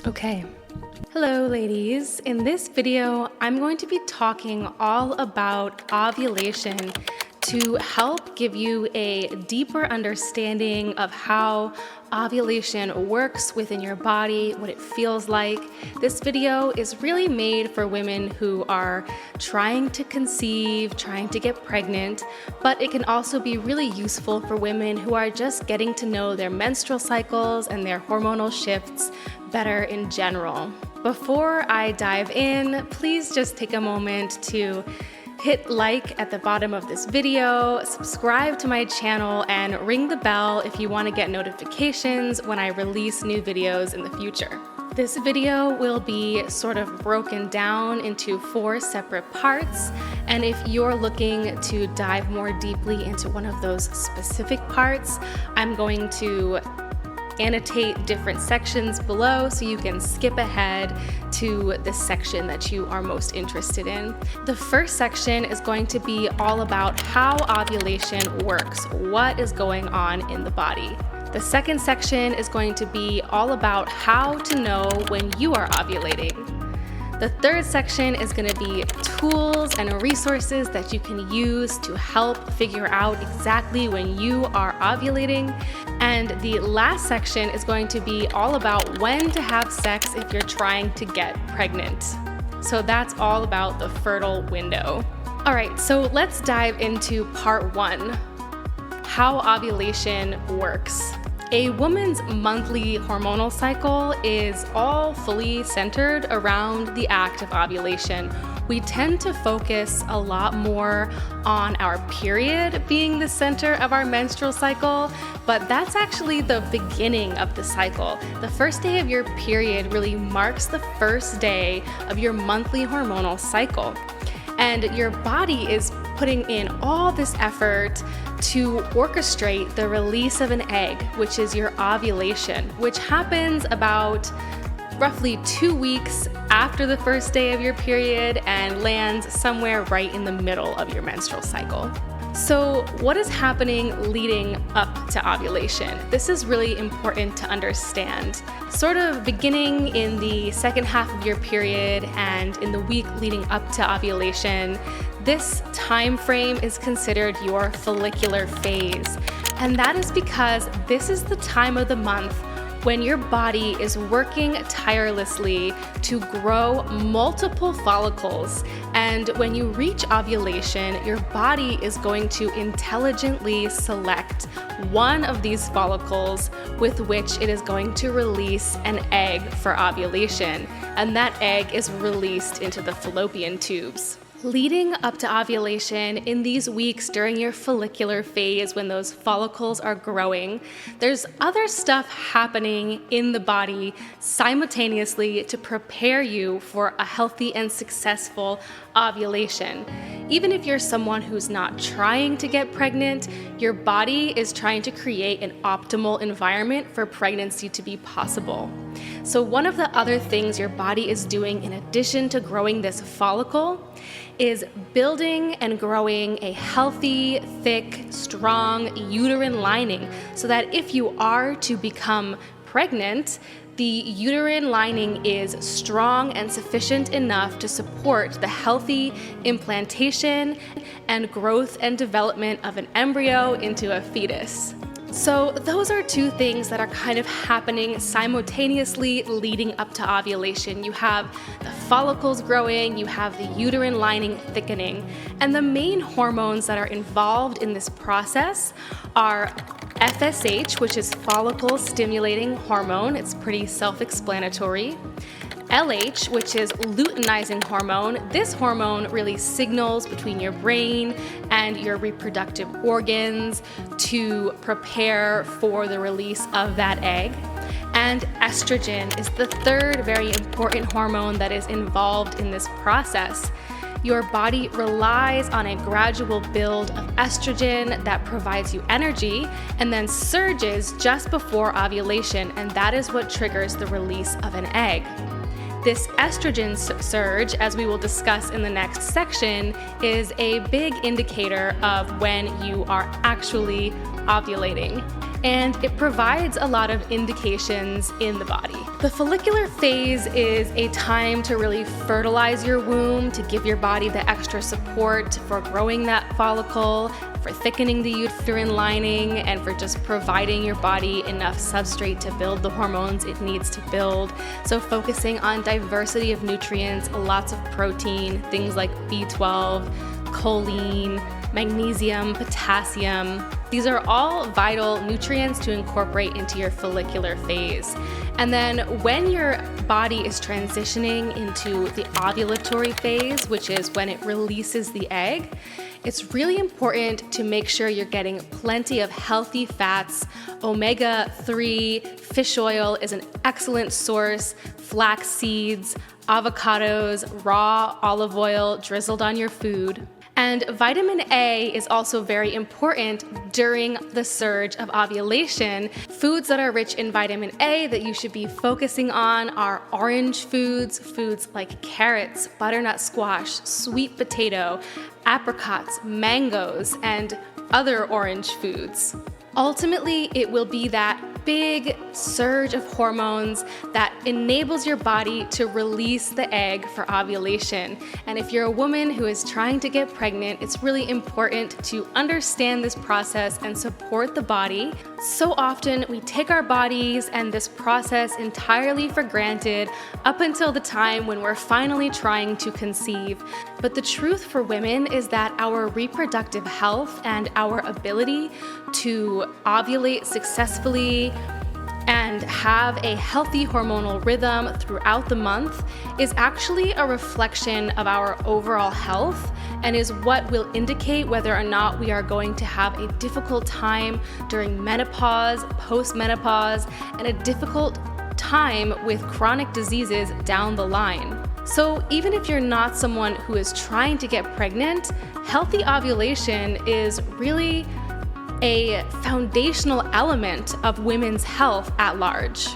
Okay. Hello ladies. In this video, I'm going to be talking all about ovulation to help give you a deeper understanding of how ovulation works within your body, what it feels like. This video is really made for women who are trying to conceive, trying to get pregnant, but it can also be really useful for women who are just getting to know their menstrual cycles and their hormonal shifts better in general. Before I dive in, please just take a moment to hit like at the bottom of this video, subscribe to my channel, and ring the bell if you want to get notifications when I release new videos in the future. This video will be sort of broken down into 4 separate parts, and if you're looking to dive more deeply into one of those specific parts, I'm going to annotate different sections below so you can skip ahead to the section that you are most interested in. The first section is going to be all about how ovulation works, what is going on in the body. The second section is going to be all about how to know when you are ovulating. The third section is going to be tools and resources that you can use to help figure out exactly when you are ovulating. And the last section is going to be all about when to have sex if you're trying to get pregnant. So that's all about the fertile window. All right, so let's dive into part 1, how ovulation works. A woman's monthly hormonal cycle is all fully centered around the act of ovulation. We tend to focus a lot more on our period being the center of our menstrual cycle, but that's actually the beginning of the cycle. The first day of your period really marks the first day of your monthly hormonal cycle. And your body is putting in all this effort to orchestrate the release of an egg, which is your ovulation, which happens about roughly 2 weeks after the first day of your period and lands somewhere right in the middle of your menstrual cycle. So what is happening leading up to ovulation? This is really important to understand. Sort of beginning in the second half of your period and in the week leading up to ovulation, this time frame is considered your follicular phase. And that is because this is the time of the month when your body is working tirelessly to grow multiple follicles. And when you reach ovulation, your body is going to intelligently select one of these follicles with which it is going to release an egg for ovulation. And that egg is released into the fallopian tubes. Leading up to ovulation, in these weeks during your follicular phase when those follicles are growing, there's other stuff happening in the body simultaneously to prepare you for a healthy and successful ovulation. Even if you're someone who's not trying to get pregnant, your body is trying to create an optimal environment for pregnancy to be possible. So one of the other things your body is doing in addition to growing this follicle is building and growing a healthy, thick, strong uterine lining so that if you are to become pregnant, the uterine lining is strong and sufficient enough to support the healthy implantation and growth and development of an embryo into a fetus. So those are 2 things that are kind of happening simultaneously leading up to ovulation. You have the follicles growing, you have the uterine lining thickening, and the main hormones that are involved in this process are FSH, which is follicle stimulating hormone. It's pretty self-explanatory. LH, which is luteinizing hormone. This hormone really signals between your brain and your reproductive organs to prepare for the release of that egg. And estrogen is the third very important hormone that is involved in this process. Your body relies on a gradual build of estrogen that provides you energy and then surges just before ovulation, and that is what triggers the release of an egg. this estrogen surge, as we will discuss in the next section, is a big indicator of when you are actually ovulating. And it provides a lot of indications in the body. The follicular phase is a time to really fertilize your womb, to give your body the extra support for growing that follicle, for thickening the uterine lining, and for just providing your body enough substrate to build the hormones it needs to build. So focusing on diversity of nutrients, lots of protein, things like B12, choline, magnesium, potassium. These are all vital nutrients to incorporate into your follicular phase. And then when your body is transitioning into the ovulatory phase, which is when it releases the egg, it's really important to make sure you're getting plenty of healthy fats. Omega-3 fish oil is an excellent source, flax seeds, avocados, raw olive oil drizzled on your food. And vitamin A is also very important during the surge of ovulation. Foods that are rich in vitamin A that you should be focusing on are orange foods, foods like carrots, butternut squash, sweet potato, apricots, mangoes, and other orange foods. Ultimately, it will be that big surge of hormones that enables your body to release the egg for ovulation. And if you're a woman who is trying to get pregnant, it's really important to understand this process and support the body. So often we take our bodies and this process entirely for granted up until the time when we're finally trying to conceive. But the truth for women is that our reproductive health and our ability to ovulate successfully and have a healthy hormonal rhythm throughout the month is actually a reflection of our overall health and is what will indicate whether or not we are going to have a difficult time during menopause, postmenopause, and a difficult time with chronic diseases down the line. So even if you're not someone who is trying to get pregnant, healthy ovulation is really a foundational element of women's health at large.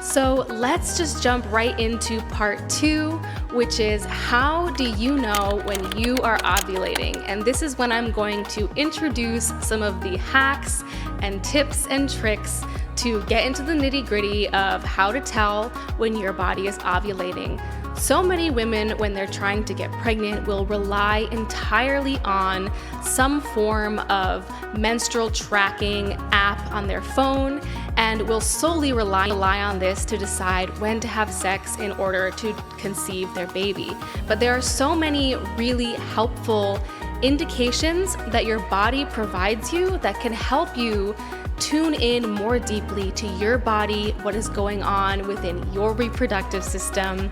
So let's just jump right into part 2, which is how do you know when you are ovulating? And this is when I'm going to introduce some of the hacks and tips and tricks to get into the nitty-gritty of how to tell when your body is ovulating. So many women, when they're trying to get pregnant, will rely entirely on some form of menstrual tracking app on their phone and will solely rely on this to decide when to have sex in order to conceive their baby. But there are so many really helpful indications that your body provides you that can help you tune in more deeply to your body, what is going on within your reproductive system.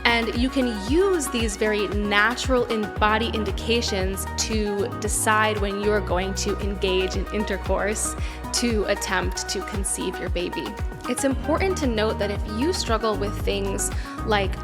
And you can use these very natural body indications to decide when you're going to engage in intercourse to attempt to conceive your baby. It's important to note that if you struggle with things like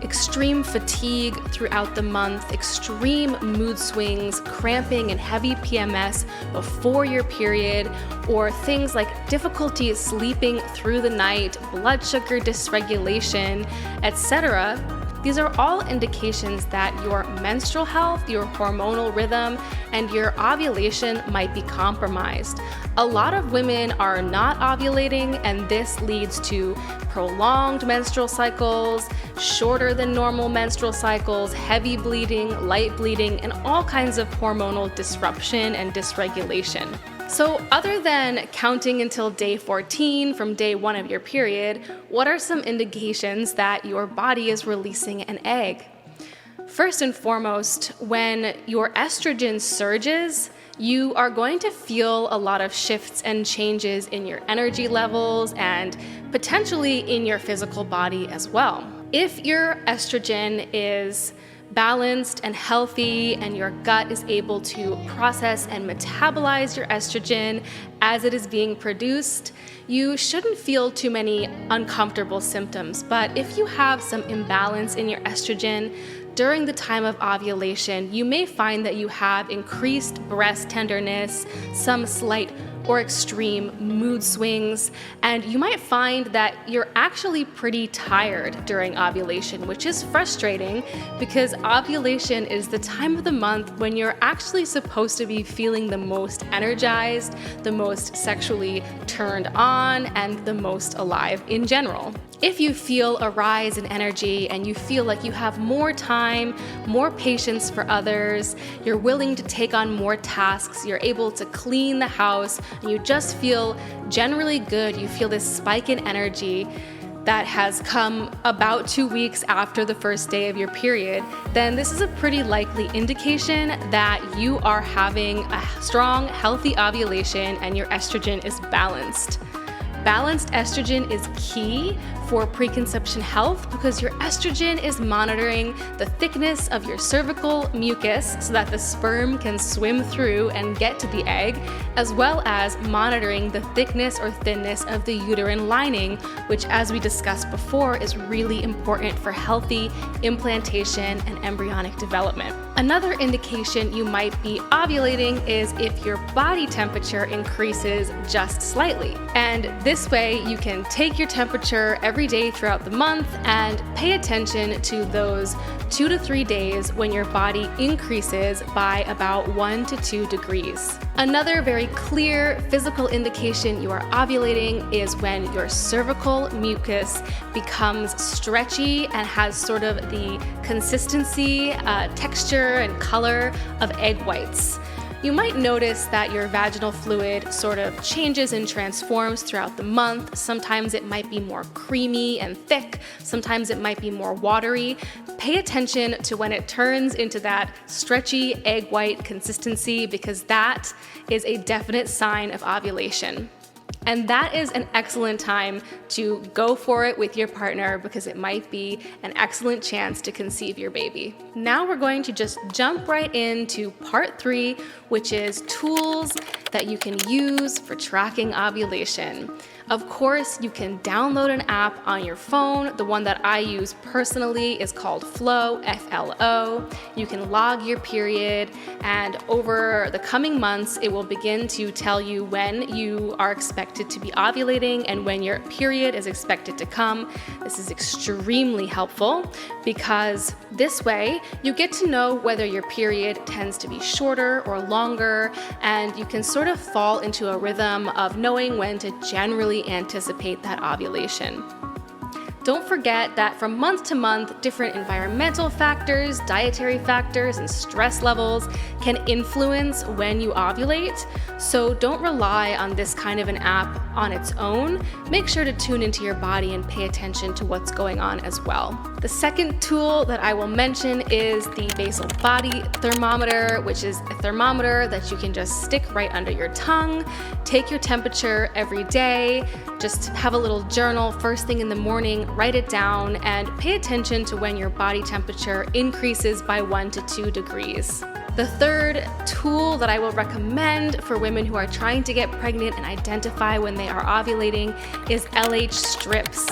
extreme fatigue throughout the month, extreme mood swings, cramping and heavy PMS before your period, or things like difficulty sleeping through the night, blood sugar dysregulation, etc., these are all indications that your menstrual health, your hormonal rhythm, and your ovulation might be compromised. A lot of women are not ovulating, and this leads to prolonged menstrual cycles, shorter than normal menstrual cycles, heavy bleeding, light bleeding, and all kinds of hormonal disruption and dysregulation. So other than counting until day 14 from day 1 of your period, what are some indications that your body is releasing an egg? First and foremost, when your estrogen surges, you are going to feel a lot of shifts and changes in your energy levels and potentially in your physical body as well. If your estrogen is balanced and healthy and your gut is able to process and metabolize your estrogen as it is being produced, you shouldn't feel too many uncomfortable symptoms. But if you have some imbalance in your estrogen during the time of ovulation, you may find that you have increased breast tenderness, some slight or extreme mood swings. And you might find that you're actually pretty tired during ovulation, which is frustrating because ovulation is the time of the month when you're actually supposed to be feeling the most energized, the most sexually turned on, and the most alive in general. If you feel a rise in energy and you feel like you have more time, more patience for others, you're willing to take on more tasks, you're able to clean the house, and you just feel generally good, you feel this spike in energy that has come about 2 weeks after the first day of your period, then this is a pretty likely indication that you are having a strong, healthy ovulation and your estrogen is balanced. Balanced estrogen is key for preconception health because your estrogen is monitoring the thickness of your cervical mucus so that the sperm can swim through and get to the egg, as well as monitoring the thickness or thinness of the uterine lining, which, as we discussed before, is really important for healthy implantation and embryonic development. Another indication you might be ovulating is if your body temperature increases just slightly. And this way you can take your temperature every day throughout the month and pay attention to those 2 to 3 days when your body increases by about 1 to 2 degrees. Another very clear physical indication you are ovulating is when your cervical mucus becomes stretchy and has sort of the consistency, texture, and color of egg whites. You might notice that your vaginal fluid sort of changes and transforms throughout the month. Sometimes it might be more creamy and thick. Sometimes it might be more watery. Pay attention to when it turns into that stretchy egg white consistency because that is a definite sign of ovulation. And that is an excellent time to go for it with your partner because it might be an excellent chance to conceive your baby. Now we're going to just jump right into part 3, which is tools that you can use for tracking ovulation. Of course, you can download an app on your phone. The one that I use personally is called Flow, F-L-O. You can log your period, and over the coming months, it will begin to tell you when you are expected to be ovulating and when your period is expected to come. This is extremely helpful because this way you get to know whether your period tends to be shorter or longer, and you can sort of fall into a rhythm of knowing when to generally anticipate that ovulation. Don't forget that from month to month, different environmental factors, dietary factors, and stress levels can influence when you ovulate. So don't rely on this kind of an app on its own. Make sure to tune into your body and pay attention to what's going on as well. The second tool that I will mention is the basal body thermometer, which is a thermometer that you can just stick right under your tongue. Take your temperature every day. Just have a little journal first thing in the morning, write it down, and pay attention to when your body temperature increases by 1 to 2 degrees. The third tool that I will recommend for women who are trying to get pregnant and identify when they are ovulating is LH strips.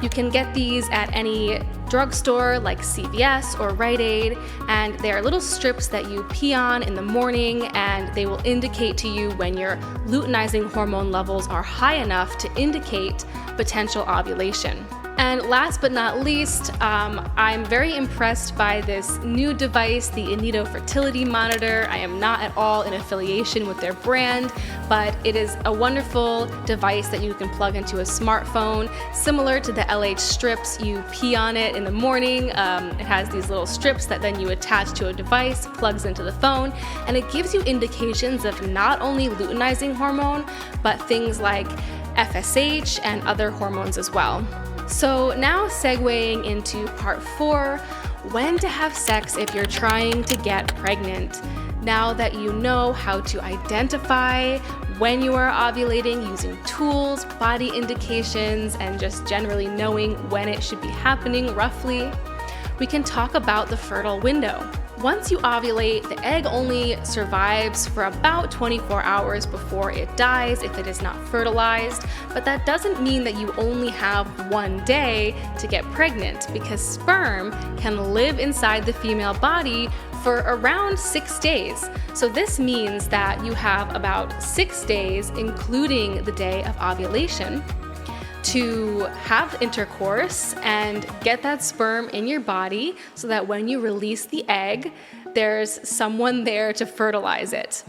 You can get these at any drugstore like CVS or Rite Aid, and they are little strips that you pee on in the morning, and they will indicate to you when your luteinizing hormone levels are high enough to indicate potential ovulation. And last but not least, I'm very impressed by this new device, the Inido Fertility Monitor. I am not at all in affiliation with their brand, but it is a wonderful device that you can plug into a smartphone. Similar to the LH strips, you pee on it in the morning. It has these little strips that then you attach to a device, plugs into the phone, and it gives you indications of not only luteinizing hormone, but things like FSH and other hormones as well. So now segueing into part 4, when to have sex if you're trying to get pregnant. Now that you know how to identify when you are ovulating using tools, body indications, and just generally knowing when it should be happening roughly, we can talk about the fertile window. Once you ovulate, the egg only survives for about 24 hours before it dies if it is not fertilized, but that doesn't mean that you only have one day to get pregnant, because sperm can live inside the female body for around 6 days. So this means that you have about 6 days, including the day of ovulation, to have intercourse and get that sperm in your body so that when you release the egg, there's someone there to fertilize it.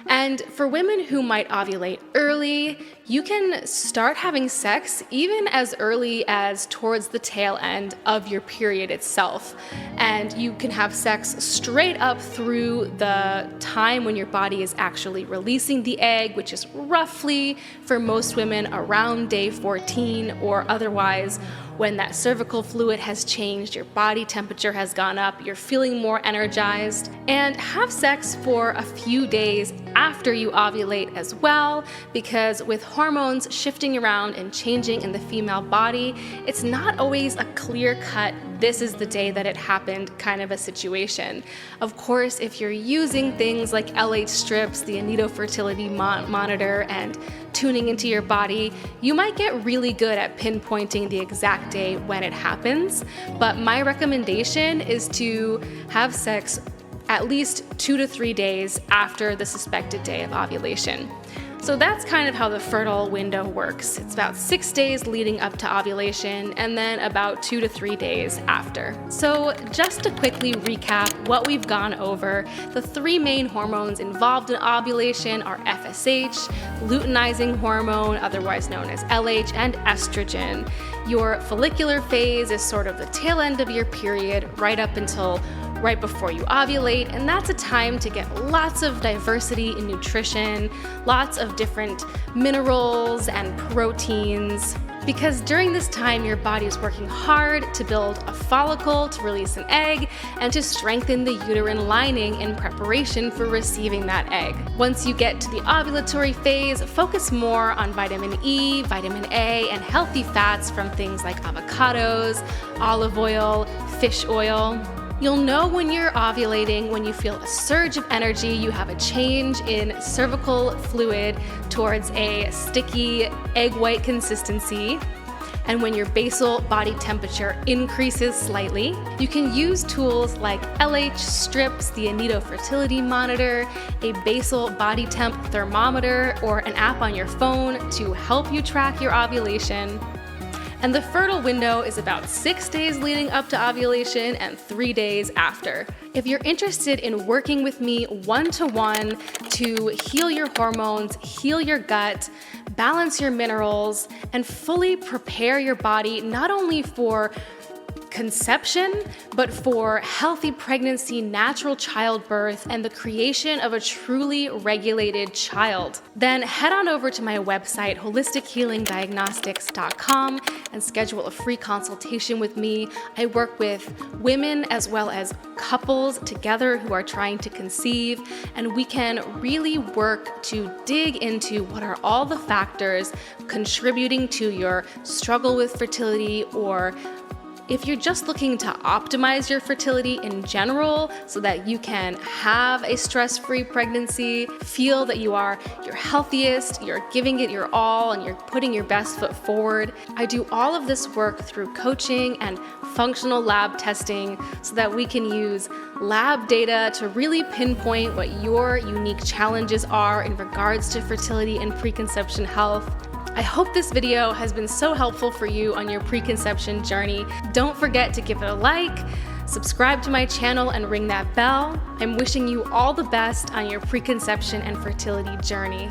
And for women who might ovulate early, you can start having sex even as early as towards the tail end of your period itself. And you can have sex straight up through the time when your body is actually releasing the egg, which is roughly, for most women, around day 14, or otherwise when that cervical fluid has changed, your body temperature has gone up, you're feeling more energized. And have sex for a few days after you ovulate as well, because with hormones shifting around and changing in the female body, it's not always a clear-cut, this is the day that it happened kind of a situation. Of course, if you're using things like LH strips, the Anito fertility monitor, and tuning into your body, you might get really good at pinpointing the exact day when it happens. But my recommendation is to have sex at least 2 to 3 days after the suspected day of ovulation. So that's kind of how the fertile window works. It's about 6 days leading up to ovulation and then about 2 to 3 days after. So just to quickly recap what we've gone over, the 3 main hormones involved in ovulation are FSH, luteinizing hormone, otherwise known as LH, and estrogen. Your follicular phase is sort of the tail end of your period right up until right before you ovulate, and that's a time to get lots of diversity in nutrition, lots of different minerals and proteins, because during this time your body is working hard to build a follicle to release an egg and to strengthen the uterine lining in preparation for receiving that egg. Once you get to the ovulatory phase, focus more on vitamin E, vitamin A, and healthy fats from things like avocados, olive oil, fish oil. You'll know when you're ovulating when you feel a surge of energy, you have a change in cervical fluid towards a sticky egg white consistency, and when your basal body temperature increases slightly. You can use tools like LH strips, the Anito fertility monitor, a basal body temp thermometer, or an app on your phone to help you track your ovulation. And the fertile window is about 6 days leading up to ovulation and 3 days after. If you're interested in working with me one-to-one to heal your hormones, heal your gut, balance your minerals, and fully prepare your body not only for conception, but for healthy pregnancy, natural childbirth, and the creation of a truly regulated child, then head on over to my website, holistichealingdiagnostics.com, and schedule a free consultation with me. I work with women as well as couples together who are trying to conceive, and we can really work to dig into what are all the factors contributing to your struggle with fertility, or if you're just looking to optimize your fertility in general so that you can have a stress-free pregnancy, feel that you are your healthiest, you're giving it your all, and you're putting your best foot forward. I do all of this work through coaching and functional lab testing so that we can use lab data to really pinpoint what your unique challenges are in regards to fertility and preconception health. I hope this video has been so helpful for you on your preconception journey. Don't forget to give it a like, subscribe to my channel, and ring that bell. I'm wishing you all the best on your preconception and fertility journey.